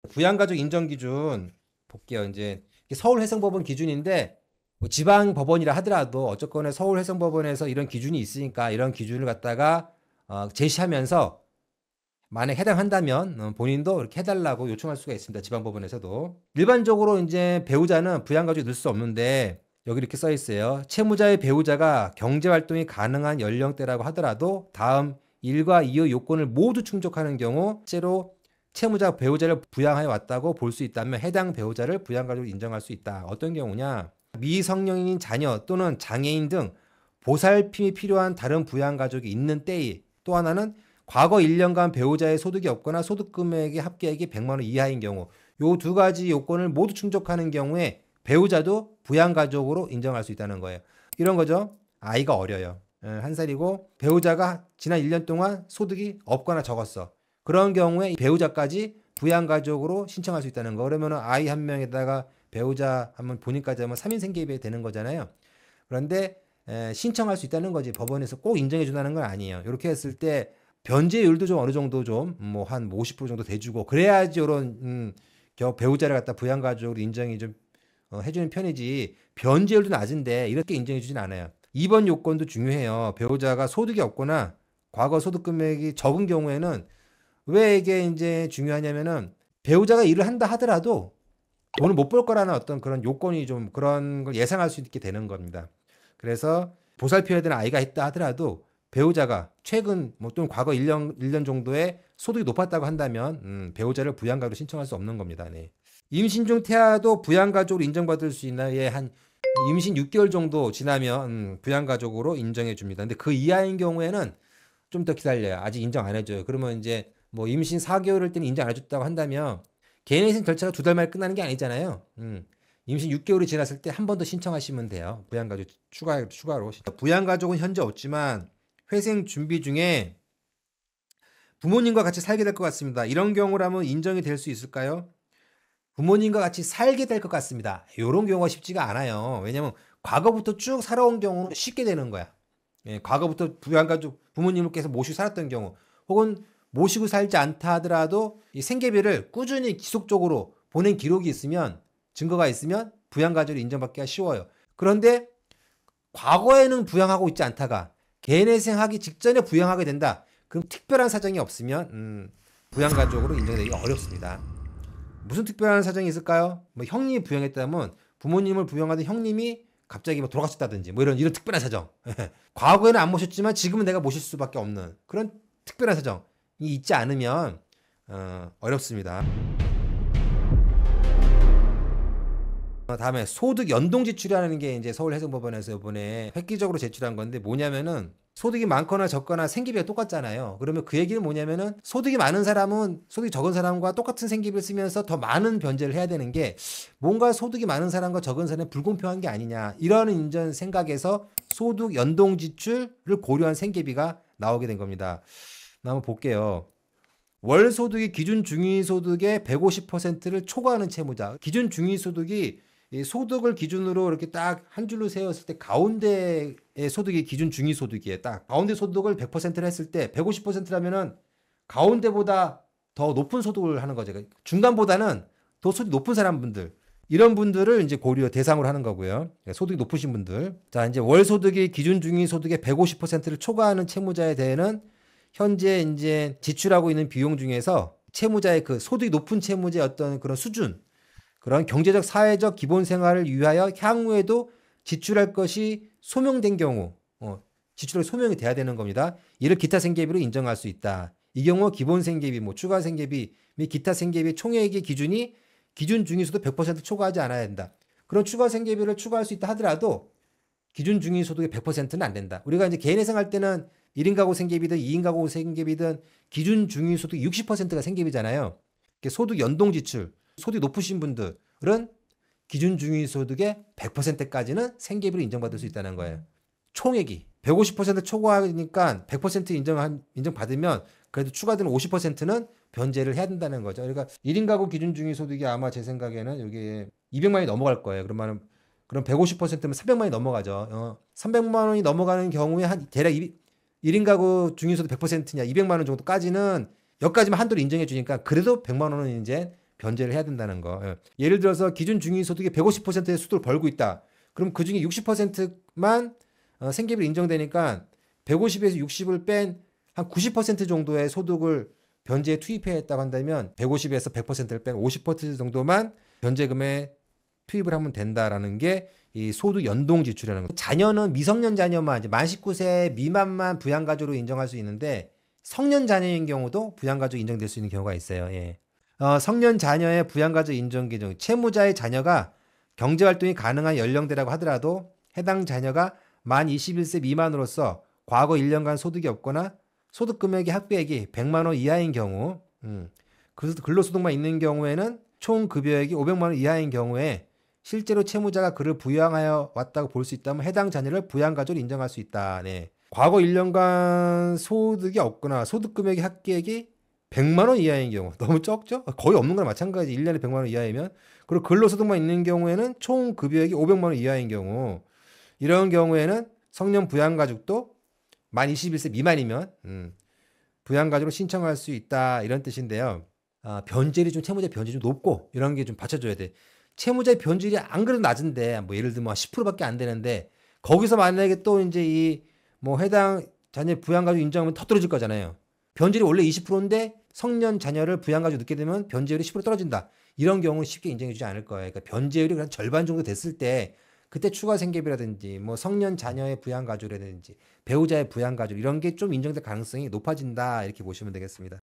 부양가족 인정기준 볼게요. 이제 서울해상법원 기준인데 뭐 지방법원이라 하더라도 어쨌거나 서울해상법원에서 이런 기준이 있으니까 이런 기준을 갖다가 제시하면서 만약 해당한다면 본인도 이렇게 해달라고 요청할 수가 있습니다. 지방법원에서도. 일반적으로 이제 배우자는 부양가족이 늘 수 없는데 여기 이렇게 써 있어요. 채무자의 배우자가 경제활동이 가능한 연령대라고 하더라도 다음 1과 2의 요건을 모두 충족하는 경우 실제로 채무자 배우자를 부양하여 왔다고 볼 수 있다면 해당 배우자를 부양가족으로 인정할 수 있다. 어떤 경우냐? 미성년인 자녀 또는 장애인 등 보살핌이 필요한 다른 부양가족이 있는 때에 또 하나는 과거 1년간 배우자의 소득이 없거나 소득 금액의 합계액이 100만 원 이하인 경우 요 두 가지 요건을 모두 충족하는 경우에 배우자도 부양가족으로 인정할 수 있다는 거예요. 이런 거죠. 아이가 어려요. 1살이고 배우자가 지난 1년 동안 소득이 없거나 적었어. 그런 경우에 배우자까지 부양가족으로 신청할 수 있다는 거. 그러면 아이 한 명에다가 배우자 한번 본인까지 하면 3인 생계비 되는 거잖아요. 그런데 신청할 수 있다는 거지. 법원에서 꼭 인정해 준다는 건 아니에요. 이렇게 했을 때 변제율도 좀 어느 정도 좀 뭐 한 50% 정도 돼주고 그래야지 이런 배우자를 갖다 부양가족으로 인정이 좀 해주는 편이지. 변제율도 낮은데 이렇게 인정해 주진 않아요. 2번 요건도 중요해요. 배우자가 소득이 없거나 과거 소득 금액이 적은 경우에는 왜 이게 이제 중요하냐면은 배우자가 일을 한다 하더라도 돈을 못 벌 거라는 어떤 그런 요건이 좀 그런 걸 예상할 수 있게 되는 겁니다. 그래서 보살펴야 되는 아이가 있다 하더라도 배우자가 최근 뭐 또는 과거 1년 정도의 소득이 높았다고 한다면 배우자를 부양가로 신청할 수 없는 겁니다. 네. 임신 중 태아도 부양가족으로 인정받을 수 있나요? 예, 한 임신 6개월 정도 지나면 부양가족으로 인정해 줍니다. 근데 그 이하인 경우에는 좀 더 기다려요. 아직 인정 안 해줘요. 그러면 이제 뭐 임신 4개월일 때는 인정 안 해줬다고 한다면 개인회생 절차가 2달 만에 끝나는 게 아니잖아요. 임신 6개월이 지났을 때 한 번 더 신청하시면 돼요. 부양가족 추가로. 부양가족은 현재 없지만 회생 준비 중에 부모님과 같이 살게 될 것 같습니다. 이런 경우라면 인정이 될 수 있을까요? 부모님과 같이 살게 될 것 같습니다. 이런 경우가 쉽지가 않아요. 왜냐면 과거부터 쭉 살아온 경우는 쉽게 되는 거야. 예, 과거부터 부양가족 부모님께서 모시고 살았던 경우 혹은 모시고 살지 않다 하더라도 이 생계비를 꾸준히 지속적으로 보낸 기록이 있으면 증거가 있으면 부양가족을 인정받기가 쉬워요. 그런데 과거에는 부양하고 있지 않다가 개인회생하기 직전에 부양하게 된다. 그럼 특별한 사정이 없으면 부양가족으로 인정되기 어렵습니다. 무슨 특별한 사정이 있을까요? 뭐 형님이 부양했다면 부모님을 부양하던 형님이 갑자기 뭐 돌아가셨다든지 뭐 이런 특별한 사정. 과거에는 안 모셨지만 지금은 내가 모실 수밖에 없는 그런 특별한 사정이 있지 않으면 어렵습니다. 다음에 소득 연동 지출이라는 게 이제 서울해상법원에서 이번에 획기적으로 제출한 건데 뭐냐면은 소득이 많거나 적거나 생계비가 똑같잖아요. 그러면 그 얘기는 뭐냐면은 소득이 많은 사람은 소득이 적은 사람과 똑같은 생계비를 쓰면서 더 많은 변제를 해야 되는 게 뭔가 소득이 많은 사람과 적은 사람이 불공평한 게 아니냐 이런 인전 생각에서 소득 연동 지출을 고려한 생계비가 나오게 된 겁니다. 한번 볼게요. 월 소득이 기준 중위소득의 150%를 초과하는 채무자. 기준 중위소득이 이 소득을 기준으로 이렇게 딱 한 줄로 세웠을 때 가운데의 소득이 기준 중위소득이에요. 딱 가운데 소득을 100%를 했을 때 150%라면은 가운데보다 더 높은 소득을 하는 거죠. 중간보다는 더 소득이 높은 사람분들 이런 분들을 이제 고려 대상으로 하는 거고요. 소득이 높으신 분들. 자, 이제 월 소득이 기준 중위소득의 150%를 초과하는 채무자에 대해는 현재 이제 지출하고 있는 비용 중에서 채무자의 그 소득이 높은 채무자의 어떤 그런 수준, 그런 경제적, 사회적 기본 생활을 위하여 향후에도 지출할 것이 소명된 경우, 지출이 소명이 돼야 되는 겁니다. 이를 기타 생계비로 인정할 수 있다. 이 경우 기본 생계비, 뭐 추가 생계비 및 기타 생계비 총액의 기준이 기준 중위소득 100% 초과하지 않아야 된다. 그런 추가 생계비를 추가할 수 있다 하더라도 기준 중위소득의 100%는 안 된다. 우리가 이제 개인회생 할 때는 1인 가구 생계비든 2인 가구 생계비든 기준 중위소득 60%가 생계비잖아요. 소득 연동 지출, 소득이 높으신 분들은 기준 중위소득의 100%까지는 생계비로 인정받을 수 있다는 거예요. 총액이 150% 초과하니까 100% 인정받으면 그래도 추가되는 50%는 변제를 해야 된다는 거죠. 그러니까 1인 가구 기준 중위소득이 아마 제 생각에는 여기 200만이 넘어갈 거예요. 그럼 150%면 300만이 넘어가죠. 300만 원이 넘어가는 경우에 한 대략 1인 가구 중위소득 100%냐 200만 원 정도까지는 여기까지만 한도를 인정해 주니까 그래도 100만 원은 이제 변제를 해야 된다는 거. 예. 예를 들어서 기준 중위소득의 150%의 수도를 벌고 있다. 그럼 그중에 60%만 생계비로 인정되니까 150에서 60을 뺀 한 90% 정도의 소득을 변제에 투입해야 했다고 한다면 150에서 100%를 뺀 50% 정도만 변제금에 투입을 하면 된다라는 게 이 소득 연동 지출이라는 거. 자녀는 미성년 자녀만 이제 만 19세 미만만 부양가족으로 인정할 수 있는데 성년 자녀인 경우도 부양가족 인정될 수 있는 경우가 있어요. 예. 성년 자녀의 부양가족 인정 기준. 채무자의 자녀가 경제활동이 가능한 연령대라고 하더라도 해당 자녀가 만 21세 미만으로서 과거 1년간 소득이 없거나 소득 금액의 합계액이 100만 원 이하인 경우, 그래서 근로소득만 있는 경우에는 총 급여액이 500만 원 이하인 경우에 실제로 채무자가 그를 부양하여 왔다고 볼 수 있다면 해당 자녀를 부양가족으로 인정할 수 있다. 네. 과거 1년간 소득이 없거나 소득 금액의 합계액이 100만 원 이하인 경우 너무 적죠? 거의 없는 거랑 마찬가지. 1년에 100만 원 이하이면. 그리고 근로소득만 있는 경우에는 총 급여액이 500만 원 이하인 경우 이런 경우에는 성년 부양가족도 만 21세 미만이면 부양가족으로 신청할 수 있다 이런 뜻인데요. 변제율이 좀 채무자 변제율이 좀 높고 이런 게 좀 받쳐줘야 돼. 채무자의 변제율이 안 그래도 낮은데 뭐 예를 들면 10%밖에 안 되는데 거기서 만약에 또 이제 이 뭐 해당 자녀 부양가족 인정하면 더 떨어질 거잖아요. 변제율이 원래 20%인데 성년 자녀를 부양가족 넣게 되면 변제율이 10% 떨어진다. 이런 경우는 쉽게 인정해주지 않을 거예요. 그러니까 변제율이 그냥 절반 정도 됐을 때 그때 추가 생계비라든지 뭐 성년 자녀의 부양가족이라든지 배우자의 부양가족 이런 게 좀 인정될 가능성이 높아진다 이렇게 보시면 되겠습니다.